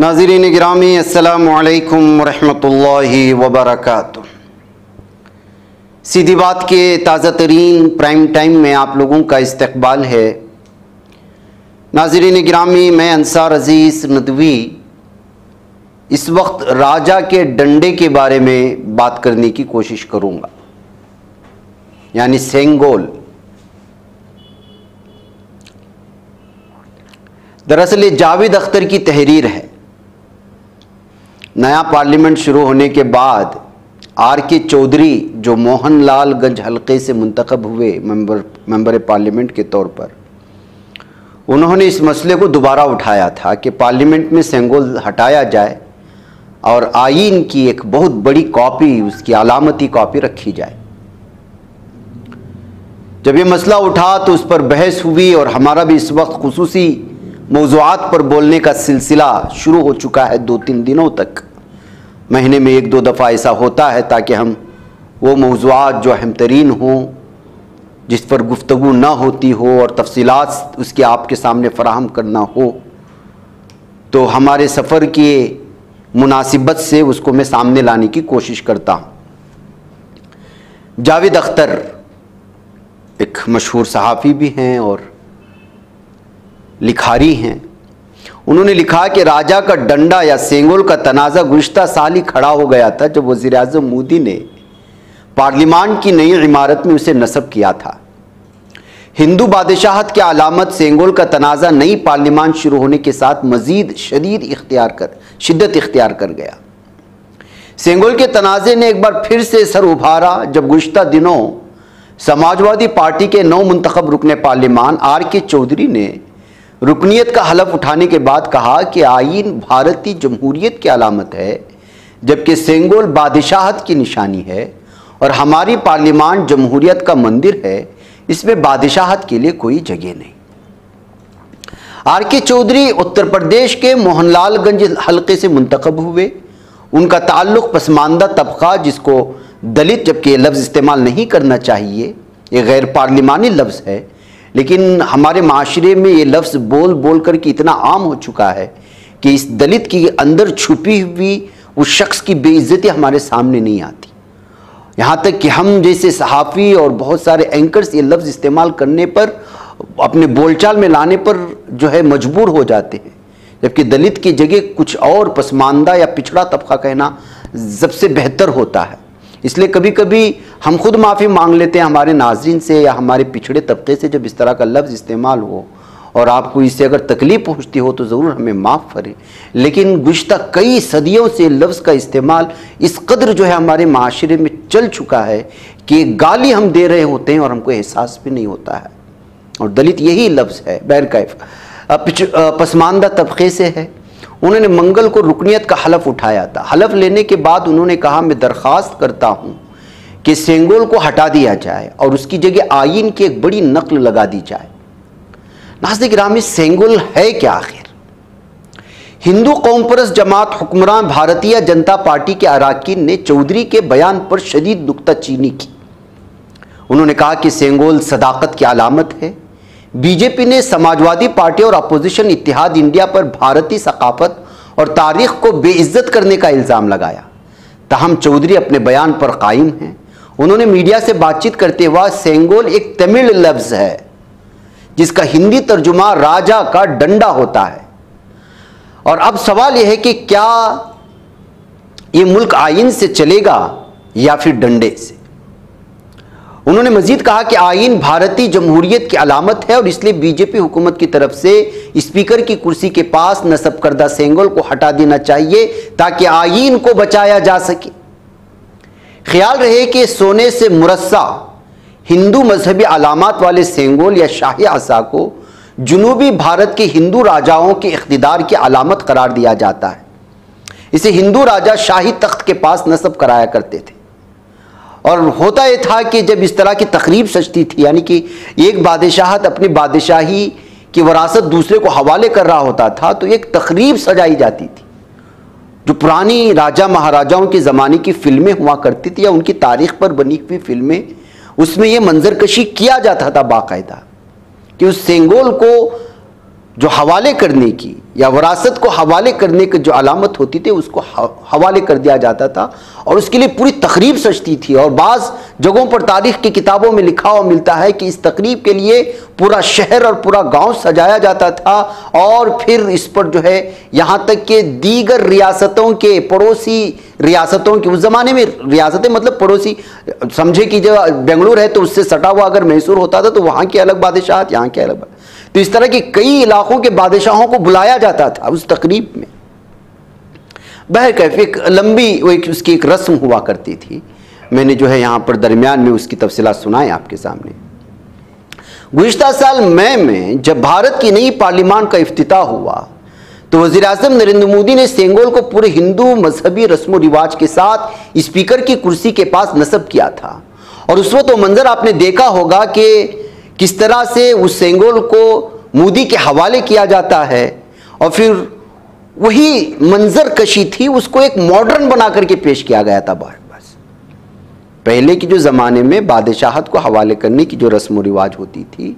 नाज़रीन गिरामी अस्सलामु अलैकुम वरहमतुल्लाहि वबरकातुह। सीधी बात के ताज़ा तरीन प्राइम टाइम में आप लोगों का इस्तकबाल है। नाज़रीन गिरामी, मैं अंसार अज़ीज़ नदवी इस वक्त राजा के डंडे के बारे में बात करने की कोशिश करूँगा, यानी सेंगोल। दरअसल ये जावेद अख्तर की तहरीर है। नया पार्लियामेंट शुरू होने के बाद आर.के. चौधरी जो मोहनलालगंज हलके से मुंतखब हुए मेंबर पार्लियामेंट के तौर पर, उन्होंने इस मसले को दोबारा उठाया था कि पार्लियामेंट में सेंगोल हटाया जाए और आईन की एक बहुत बड़ी कॉपी, उसकी अलामती कॉपी रखी जाए। जब ये मसला उठा तो उस पर बहस हुई और हमारा भी इस वक्त खुसूसी मौज़ूआत पर बोलने का सिलसिला शुरू हो चुका है। 2-3 दिनों तक महीने में 1-2 दफ़ा ऐसा होता है ताकि हम वो मौज़ूआत जो अहम तरीन हों, जिस पर गुफ्तगू ना होती हो और तफसीलात उसके आपके सामने फ़राहम करना हो, तो हमारे सफ़र की मुनासिबत से उसको मैं सामने लाने की कोशिश करता हूँ। जावेद अख्तर एक मशहूर सहाफ़ी भी हैं और लिखारी हैं। उन्होंने लिखा कि राजा का डंडा या सेंगोल का तनाज़ा गुज़िश्ता साल ही खड़ा हो गया था जब वज़ीर आज़म मोदी ने पार्लियामान की नई इमारत में उसे नस्ब किया था। हिंदू बादशाहत की अलामत सेंगोल का तनाज़ा नई पार्लियामान शुरू होने के साथ मज़ीद शिद्दत इख्तियार कर गया। सेंगोल के तनाज़े ने एक बार फिर से सर उभारा जब गुज़िश्ता दिनों समाजवादी पार्टी के नौ मुंतखब रुकने पार्लियामान आर.के. चौधरी ने रुकनीत का हलफ उठाने के बाद कहा कि आईन भारतीय जमहूरियत की अलामत है, जबकि सेंगोल बादशाहत की निशानी है और हमारी पार्लियामान जमहूरियत का मंदिर है, इसमें बादशाहत के लिए कोई जगह नहीं। आर.के. चौधरी उत्तर प्रदेश के मोहनलालगंज हलके से मुंतखब हुए। उनका ताल्लुक़ पसमानदा तबका, जिसको दलित, जबकि ये लफ्ज़ इस्तेमाल नहीं करना चाहिए, ये गैर पार्लिमानी लफ्ज़ है, लेकिन हमारे माशरे में ये लफ्ज़ बोल बोल कर के इतना आम हो चुका है कि इस दलित की अंदर छुपी हुई उस शख्स की बेइज्जती हमारे सामने नहीं आती। यहाँ तक कि हम जैसे सहाफ़ी और बहुत सारे एंकर्स ये लफ्ज़ इस्तेमाल करने पर, अपने बोलचाल में लाने पर जो है मजबूर हो जाते हैं, जबकि दलित की जगह कुछ और पसमानदा या पिछड़ा तबका कहना सबसे बेहतर होता है। इसलिए कभी कभी हम खुद माफ़ी मांग लेते हैं हमारे नाज़रीन से या हमारे पिछड़े तबके से जब इस तरह का लफ्ज़ इस्तेमाल हो, और आपको इससे अगर तकलीफ़ पहुँचती हो तो ज़रूर हमें माफ़ करें। लेकिन गुज़िश्ता कई सदियों से लफ्ज़ का इस्तेमाल इस कदर जो है हमारे माशरे में चल चुका है कि गाली हम दे रहे होते हैं और हमको एहसास भी नहीं होता है। और दलित यही लफ्ज़ है, बहरकैफ पसमानदा तबके से है। उन्होंने मंगल को रुकनीत का हलफ उठाया था। हलफ लेने के बाद उन्होंने कहा, मैं दरख्वास्त करता हूँ कि सेंगोल को हटा दिया जाए और उसकी जगह आईन की एक बड़ी नकल लगा दी जाए। नाज़रीन गिरामी, सेंगोल है क्या आखिर? हिंदू कौम परस्त जमात हुक्मरान भारतीय जनता पार्टी के अरकान ने चौधरी के बयान पर शदीद नुक्ताचीनी की। उन्होंने कहा कि सेंगोल सदाकत की अलामत है। बीजेपी ने समाजवादी पार्टी और अपोजिशन इत्तेहाद इंडिया पर भारतीय सकाफत और तारीख को बेइज्जत करने का इल्ज़ाम लगाया। ताहम चौधरी अपने बयान पर कायम हैं। उन्होंने मीडिया से बातचीत करते हुए, सेंगोल एक तमिल लफ्ज़ है जिसका हिंदी तर्जुमा राजा का डंडा होता है, और अब सवाल यह है कि क्या ये मुल्क आईन से चलेगा या फिर डंडे से। उन्होंने मजीद कहा कि आईन भारतीय जमहूरियत की अलामत है और इसलिए बीजेपी हुकूमत की तरफ से स्पीकर की कुर्सी के पास नस्ब करदा सेंगोल को हटा देना चाहिए ताकि आईन को बचाया जा सके। ख्याल रहे कि सोने से मुरस्सा हिंदू मजहबी अलामात वाले सेंगोल या शाही असा को जुनूबी भारत के हिंदू राजाओं के इख्तिदार की अलामत करार दिया जाता है। इसे हिंदू राजा शाही तख्त के पास नस्ब कराया करते थे, और होता यह था कि जब इस तरह की तकरीब सजती थी, यानी कि एक बादशाहत अपनी बादशाही की वरासत दूसरे को हवाले कर रहा होता था, तो एक तकरीब सजाई जाती थी जो पुरानी राजा महाराजाओं के ज़माने की फिल्में हुआ करती थी या उनकी तारीख पर बनी हुई फिल्में, उसमें यह मंजरकशी किया जाता था बाकायदा कि उस सेंगोल को जो हवाले करने की या विरासत को हवाले करने की जो अलामत होती थी उसको हवाले कर दिया जाता था और उसके लिए पूरी तकरीब सजती थी। और बाज़ जगहों पर तारीख़ की किताबों में लिखा हुआ मिलता है कि इस तकरीब के लिए पूरा शहर और पूरा गांव सजाया जाता था और फिर इस पर जो है यहाँ तक कि दीगर रियासतों के पड़ोसी रियासतों की, उस ज़माने में रियासतें मतलब पड़ोसी, समझे कि जो बेंगलुरु है तो उससे सटा हुआ अगर मैसूर होता था तो वहाँ की अलग बादशाहत, यहाँ के अलग, तो इस तरह के कई इलाकों के बादशाहों को बुलाया जाता था उस तकरीब में। बहरकैफ एक लंबी उसकी एक रस्म हुआ करती थी। मैंने जो है यहाँ पर दरमियान में उसकी तफसीलात सुनाए आपके सामने। गुज़िश्ता साल मई में जब भारत की नई पार्लियामान का इफ्तिताह हुआ तो वज़ीर आज़म नरेंद्र मोदी ने सेंगोल को पूरे हिंदू मजहबी रस्म व रिवाज के साथ स्पीकर की कुर्सी के पास नस्ब किया था। और उस वक्त वो मंजर आपने देखा होगा कि किस तरह से उस सेंगोल को मोदी के हवाले किया जाता है और फिर वही मंजर कशी थी, उसको एक मॉडर्न बना करके पेश किया गया था। बस पहले की जो ज़माने में बादशाहत को हवाले करने की जो रस्म व रिवाज होती थी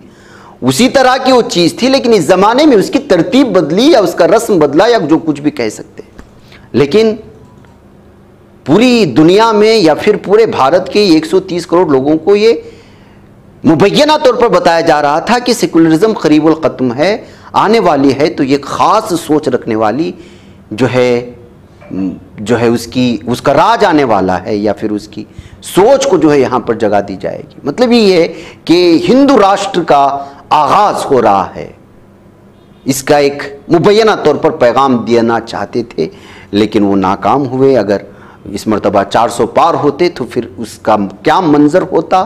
उसी तरह की वो चीज़ थी, लेकिन इस ज़माने में उसकी तरतीब बदली या उसका रस्म बदला या जो कुछ भी कह सकते हैं। लेकिन पूरी दुनिया में या फिर पूरे भारत के 130 करोड़ लोगों को ये मुबैना तौर पर बताया जा रहा था कि सेकुलरिज्म करीबुल ख़त्म है, आने वाली है, तो ये ख़ास सोच रखने वाली जो है उसका राज आने वाला है या फिर उसकी सोच को जो है यहाँ पर जगह दी जाएगी। मतलब ये है कि हिंदू राष्ट्र का आगाज़ हो रहा है। इसका एक मुबैना तौर पर पैगाम देना चाहते थे लेकिन वो नाकाम हुए। अगर इस मरतबा 400 पार होते तो फिर उसका क्या मंजर होता,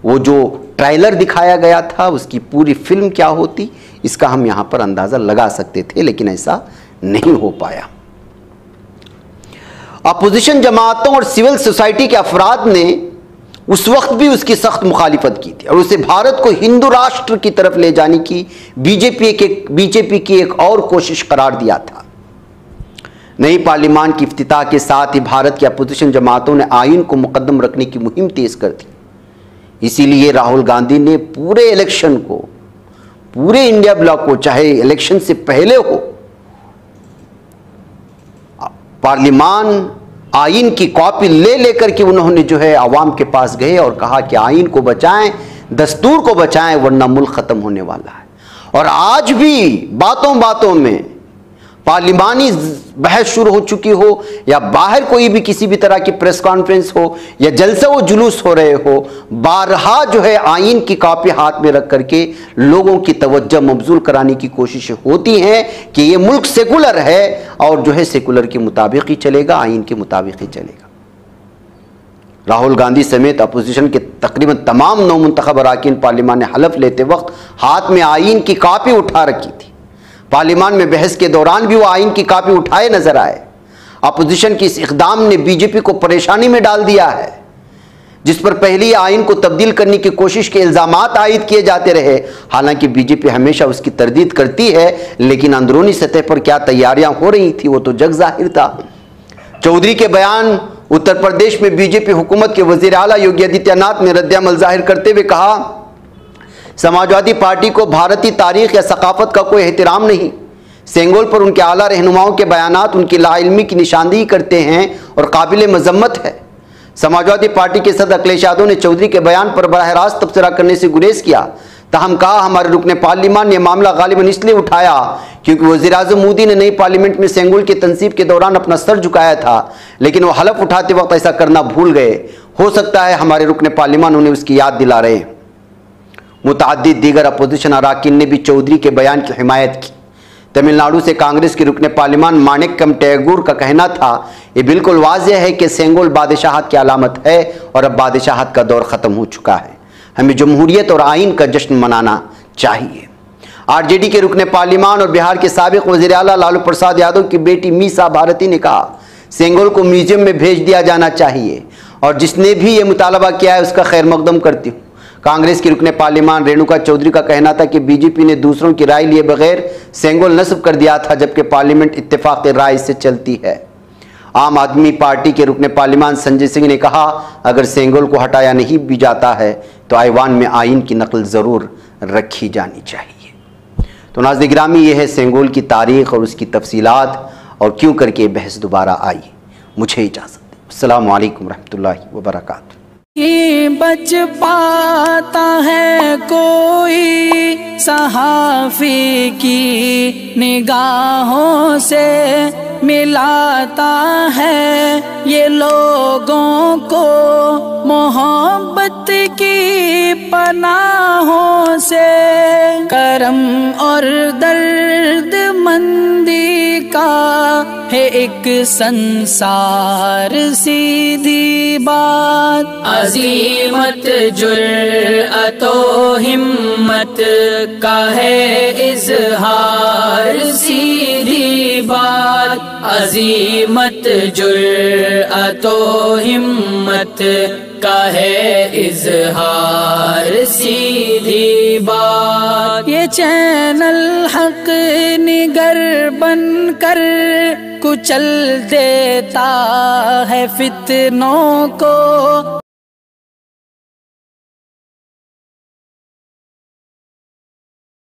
वो जो ट्रेलर दिखाया गया था उसकी पूरी फिल्म क्या होती, इसका हम यहाँ पर अंदाज़ा लगा सकते थे, लेकिन ऐसा नहीं हो पाया। अपोजिशन जमातों और सिविल सोसाइटी के अफराद ने उस वक्त भी उसकी सख्त मुखालिफत की थी और उसे भारत को हिंदू राष्ट्र की तरफ ले जाने की बीजेपी की एक और कोशिश करार दिया था। नई पार्लियामान की इफ्तिताह के साथ ही भारत की अपोजिशन जमातों ने आइन को मुकद्दम रखने की मुहिम तेज कर दी। इसीलिए राहुल गांधी ने पूरे इलेक्शन को, पूरे इंडिया ब्लॉक को, चाहे इलेक्शन से पहले हो, पार्लियामान आइन की कॉपी ले लेकर के उन्होंने जो है आवाम के पास गए और कहा कि आइन को बचाएं, दस्तूर को बचाएं, वरना मुल्क खत्म होने वाला है। और आज भी बातों बातों में पार्लिमानी बहस शुरू हो चुकी हो या बाहर कोई भी किसी भी तरह की प्रेस कॉन्फ्रेंस हो या जलसा व जुलूस हो रहे हो, बारहा जो है आइन की कॉपी हाथ में रख करके लोगों की तवज्जो मबजूल कराने की कोशिशें होती हैं कि ये मुल्क सेकुलर है और जो है सेकुलर के मुताबिक ही चलेगा, आइन के मुताबिक ही चलेगा। राहुल गांधी समेत अपोजिशन के तकरीबन तमाम नौ मुंतखब अरकान पार्लियामान ने हलफ लेते वक्त हाथ में आइन की कॉपी उठा रखी थी। पार्लियामान में बहस के दौरान भी वो आइन की कॉपी उठाए नजर आए। अपोजिशन की इस इक़दाम ने बीजेपी को परेशानी में डाल दिया है, जिस पर पहले आइन को तब्दील करने की कोशिश के इल्ज़ामात आयद किए जाते रहे। हालांकि बीजेपी हमेशा उसकी तरदीद करती है, लेकिन अंदरूनी सतह पर क्या तैयारियां हो रही थी वो तो जग जाहिर था। चौधरी के बयान उत्तर प्रदेश में बीजेपी हुकूमत के वज़ीर आला योगी आदित्यनाथ ने रद्द-ए-अमल जाहिर करते हुए कहा, समाजवादी पार्टी को भारतीय तारीख या सकाफत का कोई एहतराम नहीं। सेंगोल पर उनके आला रहनुमाओं के बयानात उनकी लाइल्मी की निशानदेही करते हैं और काबिल मजम्मत है। समाजवादी पार्टी के सदर अखिलेश यादव ने चौधरी के बयान पर बराह रास्त तबसरा करने से गुरेज किया। ताहम कहा, हमारे रुकने पार्लियामान ने मामला गालिबन इसलिए उठाया क्योंकि वज़ीर आज़म मोदी ने नई पार्लियामेंट में सेंगोल की तनसीब के दौरान अपना सर झुकाया था, लेकिन वो हलफ उठाते वक्त ऐसा करना भूल गए। हो सकता है हमारे रुकने पार्लियामान उन्हें उसकी याद दिला रहे हैं। मुतअद्दिद दीगर अपोजिशन अरकान ने भी चौधरी के बयान की हिमायत की। तमिलनाडु से कांग्रेस के रुकने पार्लियामान माणिक्यम टैगोर का कहना था, ये बिल्कुल वाज़ेह है कि सेंगोल बादशाहत की अलामत है और अब बादशाहत का दौर ख़त्म हो चुका है। हमें जमहूरियत और आइन का जश्न मनाना चाहिए। आरजेडी के रुकने पार्लियामान और बिहार के साबिक वज़ीर आला लालू प्रसाद यादव की बेटी मीसा भारती ने कहा, सेंगोल को म्यूजियम में भेज दिया जाना चाहिए और जिसने भी ये मुतालबा किया है उसका खैर मकदम करती हूँ। कांग्रेस की रुकने पार्लियामान रेणुका चौधरी का कहना था कि बीजेपी ने दूसरों की राय लिए बगैर सेंगोल नस्ब कर दिया था, जबकि पार्लियामेंट इत्तेफाक राय से चलती है। आम आदमी पार्टी के रुकने पार्लियामान संजय सिंह ने कहा, अगर सेंगोल को हटाया नहीं भी जाता है तो ऐवान में आइन की नकल ज़रूर रखी जानी चाहिए। तो तो नाज़रीन गिरामी, ये है सेंगोल की तारीख़ और उसकी तफसीलात और क्यों करके बहस दोबारा आई। मुझे इजाज़त दें। अस्सलामु अलैकुम रहमतुल्लाहि व बरकातुहू। बच पाता है कोई सहाफ़ी की निगाहों से, मिलाता है ये लोगों को मोहब्बत की पनाहों से। करम और दर्द मंदी का है एक संसार, सीधी बात। अज़ीमत जुर्अतो हिम्मत का है इज़हार, सीधी बात। अज़ीमत जुर्अतो हिम्मत का है इज़हार, सीधी बात। ये चैनल हक निगर बनकर कुचल देता है फितनों को,